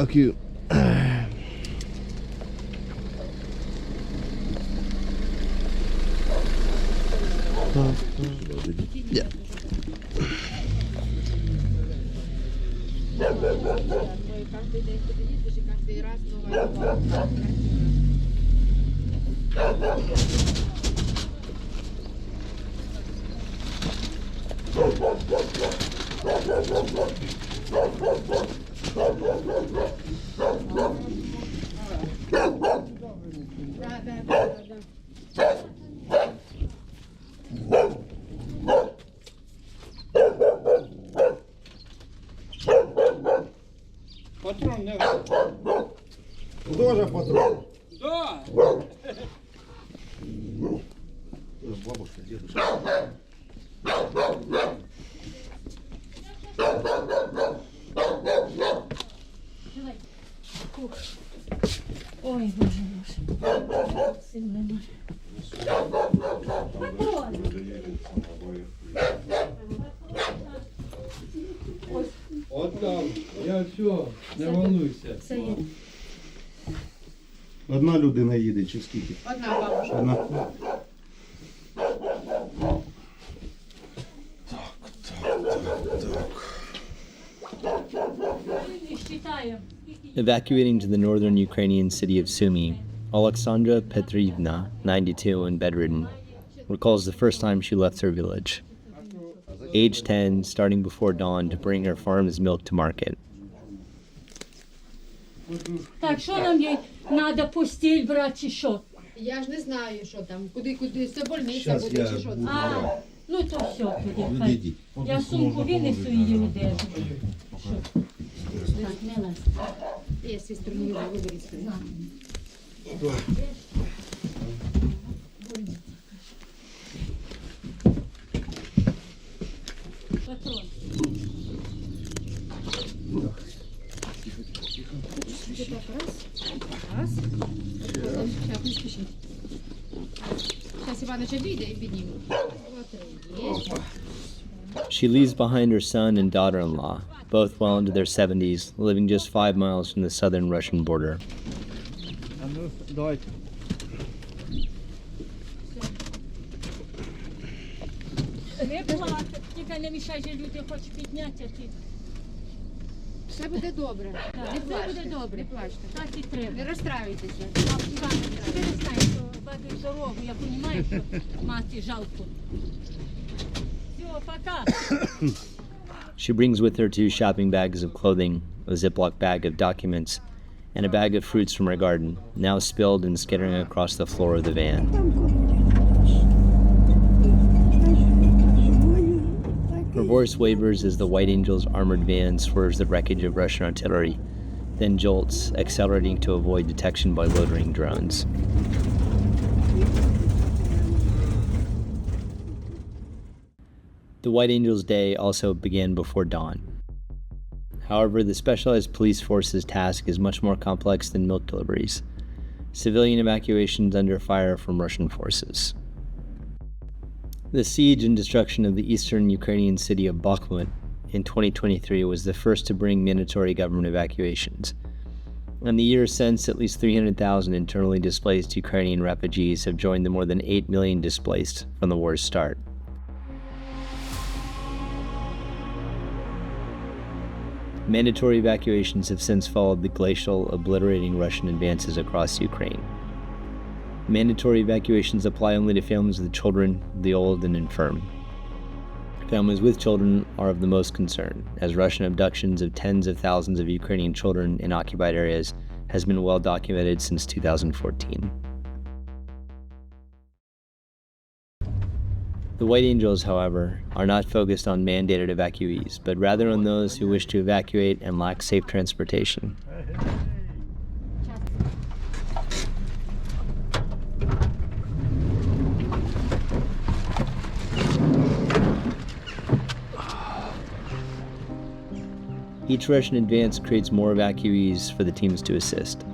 Дякую. Yeah. Патрон не Тоже патрон. Да. Бабушка, дедушка. Ой, боже, боже. Сильно не. От там. Я все, не волнуйся. Це є. Одна людина їде, чи скільки? Одна бабушка. Одна. Evacuating to the northern Ukrainian city of Sumy, Alexandra Petrievna, 92 and bedridden, recalls the first time she left her village. Age 10, starting before dawn to bring her farm's milk to market. Так, що нам їй треба постіль брати чи що? Я ж не знаю, що там, куди, це больниця Щас буде я чи що. буду. А, ну то все тоді. Ну, хай. йдіть. Я сумку винесу її одежу. Що? Так, не лазь. Я сестру не виберіть. Патрон. Раз. Зараз не спішіть. Зараз Іванович вийде і підніме. She leaves behind her son and daughter-in-law, both well into their 70s, living just 5 miles from the southern Russian border. Не плакати, тільки не мішай, що люди хочуть підняти, а ти. Все буде добре. Так, Не все плачте, буде добре. не плачте. Так і треба. Не розстраюйтеся. Іван, ти не знаєш, що бабі дорогу, я розумію, що мати жалко. Все, пока. She brings with her 2 shopping bags of clothing, a Ziploc bag of documents, and a bag of fruits from her garden, now spilled and skittering across the floor of the van. Her voice wavers as the White Angel's armored van swerves the wreckage of Russian artillery, then jolts, accelerating to avoid detection by loitering drones. The White Angel's day also began before dawn. However, the specialized police force's task is much more complex than milk deliveries. Civilian evacuations under fire from Russian forces. The siege and destruction of the eastern Ukrainian city of Bakhmut in 2023 was the first to bring mandatory government evacuations. In the years since, at least 300,000 internally displaced Ukrainian refugees have joined the more than 8 million displaced from the war's start. Mandatory evacuations have since followed the glacial, obliterating Russian advances across Ukraine. Mandatory evacuations apply only to families with children, the old, and infirm. Families with children are of the most concern, as Russian abductions of tens of thousands of Ukrainian children in occupied areas has been well documented since 2014. The White Angels, however, are not focused on mandated evacuees, but rather on those who wish to evacuate and lack safe transportation. Each Russian advance creates more evacuees for the teams to assist.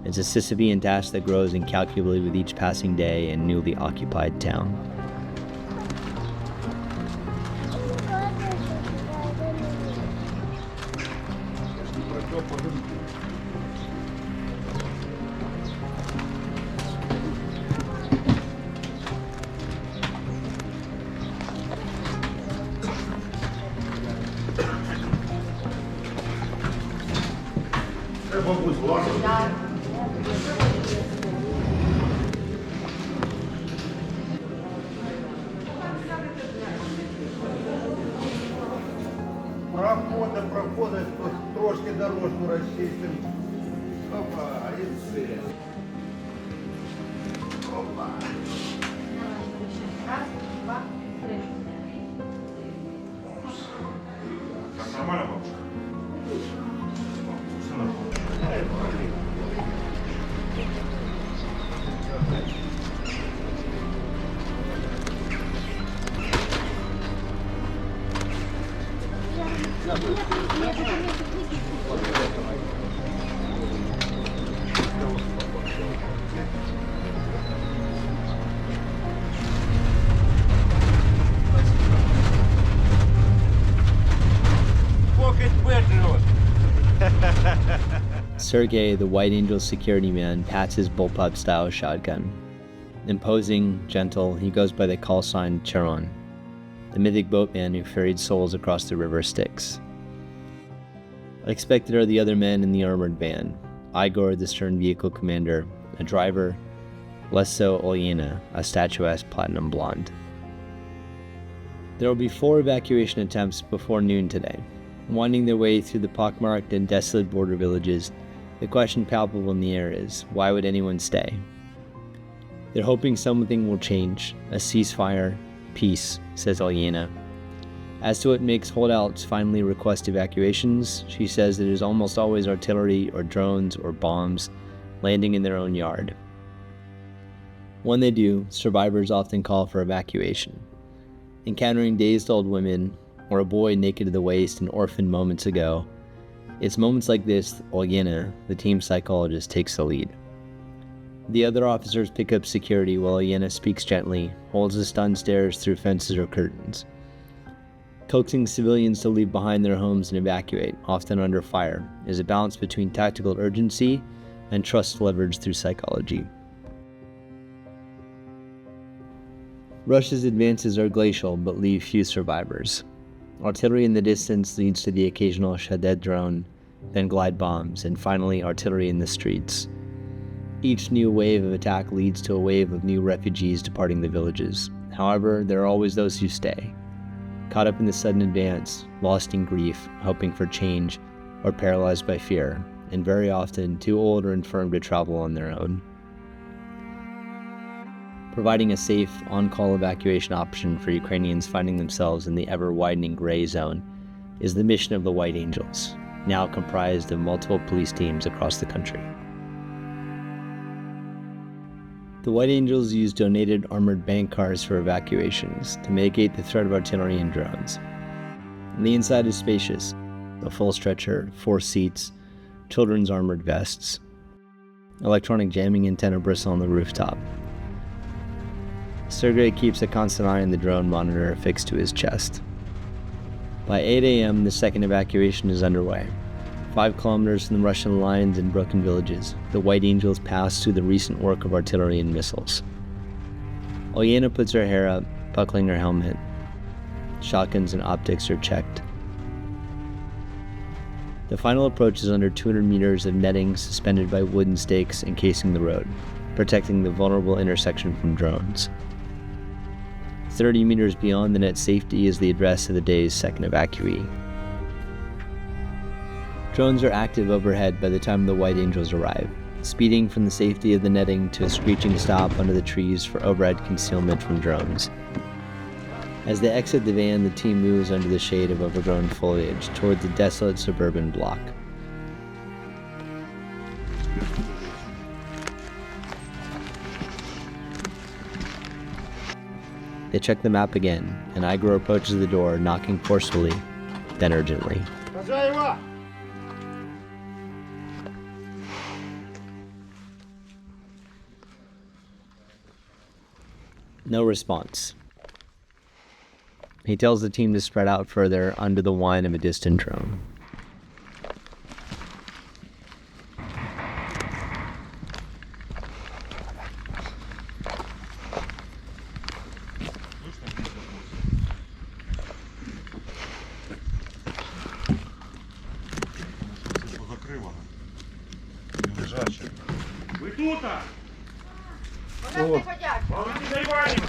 It's a Sisyphean task that grows incalculably with each passing day and newly occupied town. Проходи, трошки дорожку розчистимо. Опа, і все. Опа. Раз, два, три. Так нормально, бабушка? Все нормально. Sergey, the White Angel security man, pats his bullpup-style shotgun. Imposing, gentle, he goes by the call sign Charon, the mythic boatman who ferried souls across the river Styx. Unexpected are the other men in the armored van. Igor, the stern vehicle commander, a driver, less so Olyena, a statuesque platinum blonde. There will be 4 evacuation attempts before noon today. Winding their way through the pockmarked and desolate border villages, the question palpable in the air is, why would anyone stay? They're hoping something will change, a ceasefire, peace, says Olyena. As to what makes holdouts finally request evacuations, she says it is almost always artillery or drones or bombs landing in their own yard. When they do, survivors often call for evacuation. Encountering dazed old women, or a boy naked to the waist and orphaned moments ago, it's moments like this Olyena, the team psychologist, takes the lead. The other officers pick up security while Olyena speaks gently, holds the stunned stares through fences or curtains. Coaxing civilians to leave behind their homes and evacuate, often under fire, is a balance between tactical urgency and trust leveraged through psychology. Russia's advances are glacial but leave few survivors. Artillery in the distance leads to the occasional Shahed drone, then glide bombs, and finally artillery in the streets. Each new wave of attack leads to a wave of new refugees departing the villages. However, there are always those who stay, caught up in the sudden advance, lost in grief, hoping for change, or paralyzed by fear, and very often too old or infirm to travel on their own. Providing a safe, on-call evacuation option for Ukrainians finding themselves in the ever-widening gray zone is the mission of the White Angels, now comprised of multiple police teams across the country. The White Angels use donated armored bank cars for evacuations to mitigate the threat of artillery and drones. The inside is spacious, a full stretcher, 4 seats, children's armored vests, electronic jamming antenna bristle on the rooftop. Sergey keeps a constant eye on the drone monitor affixed to his chest. By 8 a.m., the second evacuation is underway. 5 kilometers from the Russian lines and broken villages, the White Angels pass through the recent work of artillery and missiles. Olyena puts her hair up, buckling her helmet. Shotguns and optics are checked. The final approach is under 200 meters of netting suspended by wooden stakes encasing the road, protecting the vulnerable intersection from drones. 30 meters beyond the net safety is the address of the day's second evacuee. Drones are active overhead by the time the White Angels arrive, speeding from the safety of the netting to a screeching stop under the trees for overhead concealment from drones. As they exit the van, the team moves under the shade of overgrown foliage toward the desolate suburban block. They check the map again, and Igor approaches the door, knocking forcefully, then urgently. No response. He tells the team to spread out further under the whine of a distant drone. Крива. Лежача. Ви тут? Валентина Іванівна!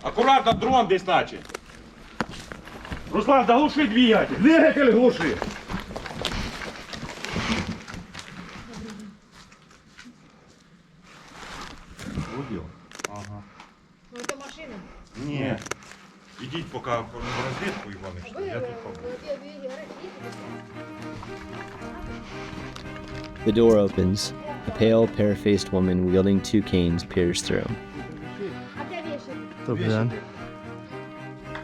Аккуратно, дрон десь наче. Руслан, заглуши двигатель. Двигатель глуши. Убил? Ага. Ну, это машина. Ні. Ідіть поки в розвідку, Іванич. Я тут побуду. The door opens. A pale, pear-faced woman wielding 2 canes peers through. А где вещи?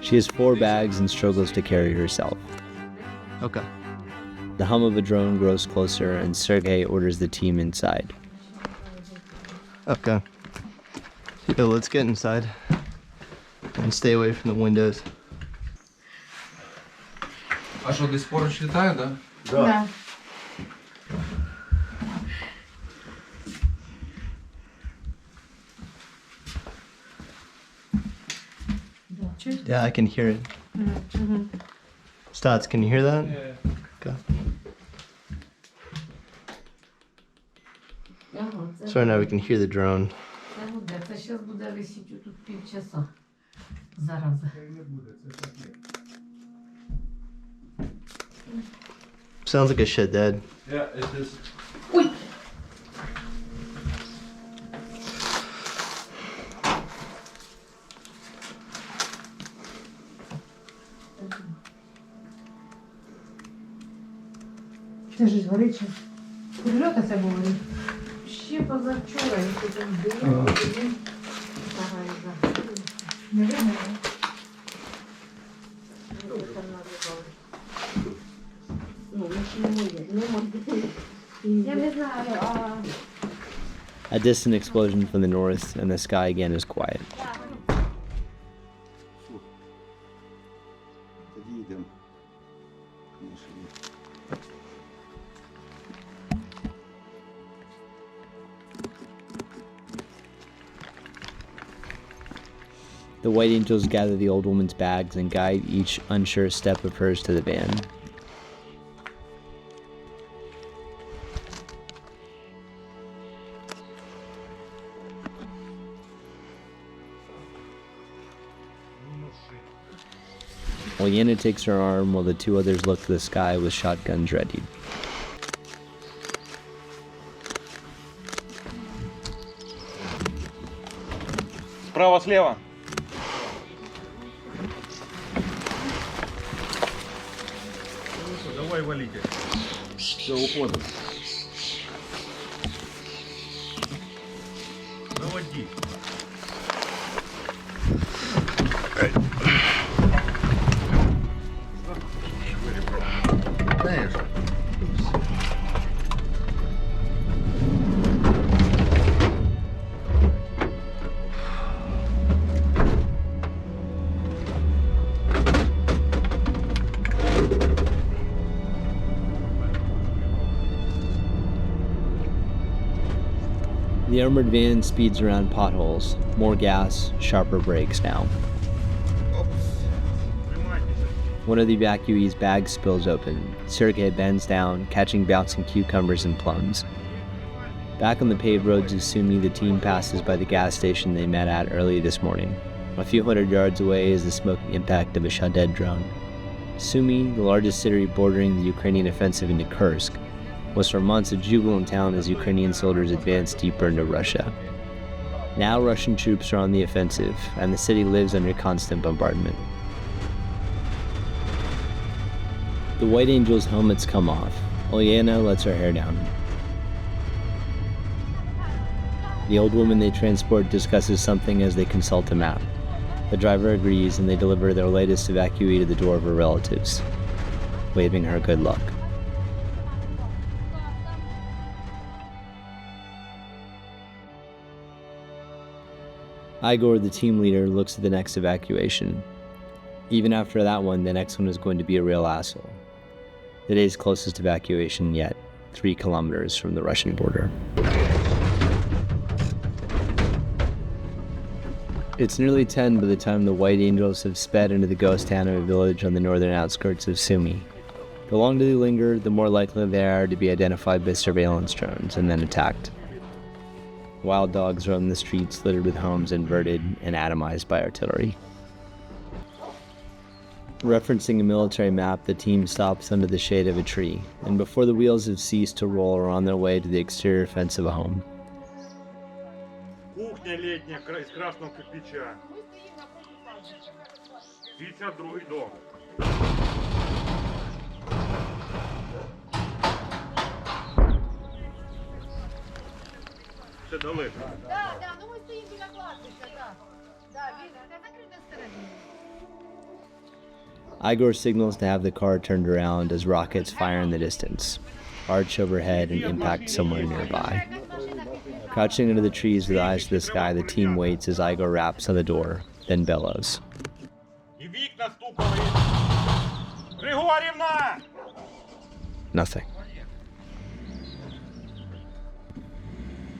She has 4 bags and struggles to carry herself. Okay. The hum of a drone grows closer, and Sergei orders the team inside. Okay. Yo, let's get inside. And stay away from the windows. А що, десь поруч літає, да? Да. Yeah, I can hear it. Stats, can you hear that? Okay. So right now we can hear the drone. Це зараз буде висіти тут півчаса. Зараза. Sounds like a shit dead. Yeah, it's just... Це ж горить. Прильота це говорить. Ще позавчора, якщо там було. Не видно? Я не знаю, а... A distant explosion from the north, and the sky again is quiet. Тоді йдемо. The White Angels gather the old woman's bags and guide each unsure step of hers to the van. Olyena takes her arm while the 2 others look to the sky with shotguns ready. Справа, слева. Давай валите. Все, уходим. Заводи. Конечно. The armored van speeds around potholes. More gas, sharper brakes now. One of the evacuees' bags spills open. Sergei bends down, catching bouncing cucumbers and plums. Back on the paved roads of Sumy, the team passes by the gas station they met at early this morning. A few hundred yards away is the smoky impact of a shot-dead drone. Sumy, the largest city bordering the Ukrainian offensive into Kursk, was for months a jubilant town as Ukrainian soldiers advanced deeper into Russia. Now Russian troops are on the offensive, and the city lives under constant bombardment. The White Angels' helmets come off. Olyena lets her hair down. The old woman they transport discusses something as they consult a map. The driver agrees, and they deliver their latest evacuee to the door of her relatives, waving her good luck. Igor, the team leader, looks at the next evacuation. Even after that one, the next one is going to be a real asshole. The day's closest evacuation yet, 3 kilometers from the Russian border. It's nearly 10 by the time the White Angels have sped into the ghost town of a village on the northern outskirts of Sumy. The longer they linger, the more likely they are to be identified by surveillance drones and then attacked. Wild dogs roam the streets littered with homes inverted and atomized by artillery. Referencing a military map, the team stops under the shade of a tree, and before the wheels have ceased to roll, are on their way to the exterior fence of a home. Кухня летня из красного кирпича. 52-й дом. Це далеко. Да, ну ми стоїмо біля кладбища, да. Да, він закрита сторона. Igor signals to have the car turned around as rockets fire in the distance, arch overhead and impact somewhere nearby. Crouching under the trees with eyes to the sky, the team waits as Igor raps on the door, then bellows. І вікна стукали. Григорівна! Nothing.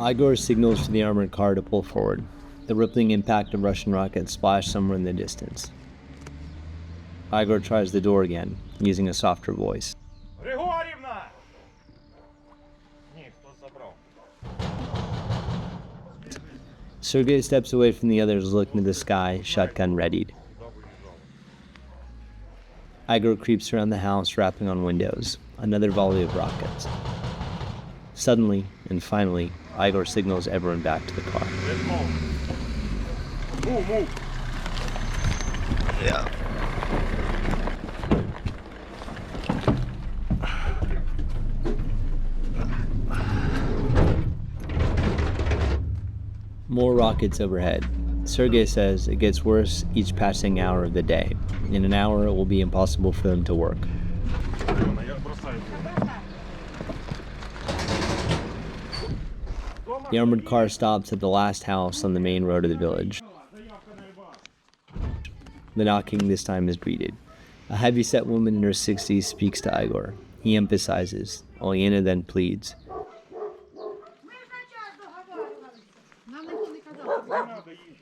Igor signals for the armored car to pull forward. The rippling impact of Russian rockets splash somewhere in the distance. Igor tries the door again, using a softer voice. Григорівна! Ні, хто забрав. Sergei steps away from the others, looking to the sky, shotgun readied. Igor creeps around the house, rapping on windows. Another volley of rockets. Suddenly, and finally, Igor signals everyone back to the car. Let's move. Move. Yeah. More rockets overhead. Sergei says it gets worse each passing hour of the day. In an hour, it will be impossible for them to work. Я бросаю. The armored car stops at the last house on the main road of the village. The knocking this time is greeted. A heavy-set woman in her 60s speaks to Igor. He emphasizes. Olyena then pleads.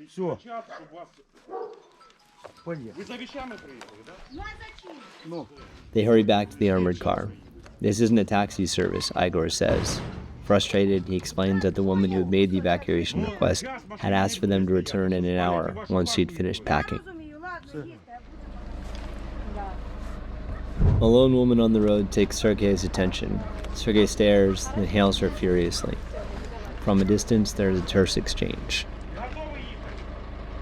Все. Ви за вещами приїхали, да? They hurry back to the armored car. This isn't a taxi service, Igor says. Frustrated, he explains that the woman who had made the evacuation request had asked for them to return in an hour once she'd finished packing. A lone woman on the road takes Sergei's attention. Sergei stares, then hails her furiously. From a distance, there is a terse exchange.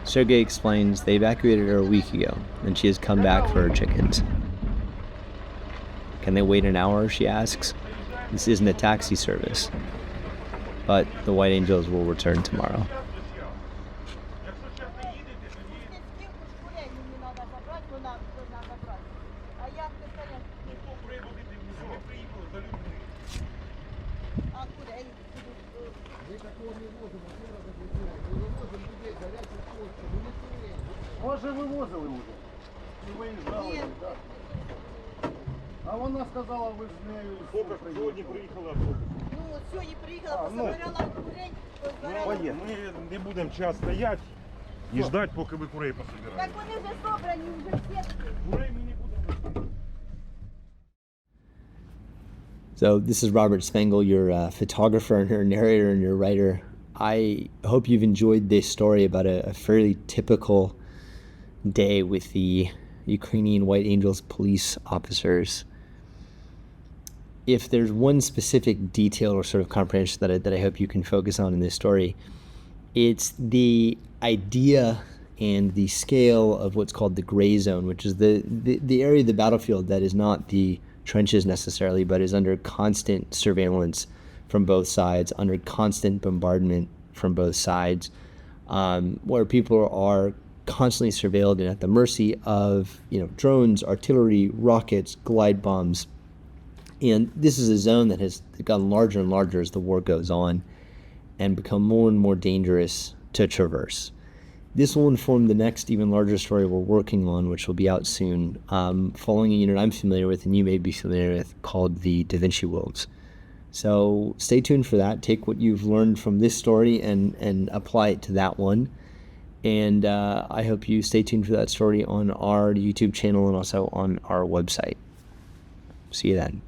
Sergei explains they evacuated her a week ago, and she has come back for her chickens. Can they wait an hour, she asks. This isn't a taxi service. But the White Angels will return tomorrow. Може вивозили вже? Чи виїжджали? Так. А вона сказала, ви з нею... Сколько сьогодні приїхала автобус? Ну, сьогодні приїхала, позабирала курей, позбирала. Ми не будемо час стояти і ждати, поки ви курей Так пособираєте. вони вже собрані, вже всі. Курей ми не будемо. So this is Robert Spangle, your photographer and your narrator and your writer. I hope you've enjoyed this story about a fairly typical day with the Ukrainian White Angels police officers. If there's one specific detail or sort of comprehension that I hope you can focus on in this story, it's the idea and the scale of what's called the gray zone, which is the area of the battlefield that is not the trenches necessarily, but is under constant surveillance from both sides, under constant bombardment from both sides, where people are constantly surveilled and at the mercy of, drones, artillery, rockets, glide bombs. And this is a zone that has gotten larger and larger as the war goes on and become more and more dangerous to traverse. This will inform the next even larger story we're working on, which will be out soon, following a unit I'm familiar with and you may be familiar with, called the Da Vinci Wolves. So stay tuned for that. Take what you've learned from this story and apply it to that one. And I hope you stay tuned for that story on our YouTube channel and also on our website. See you then.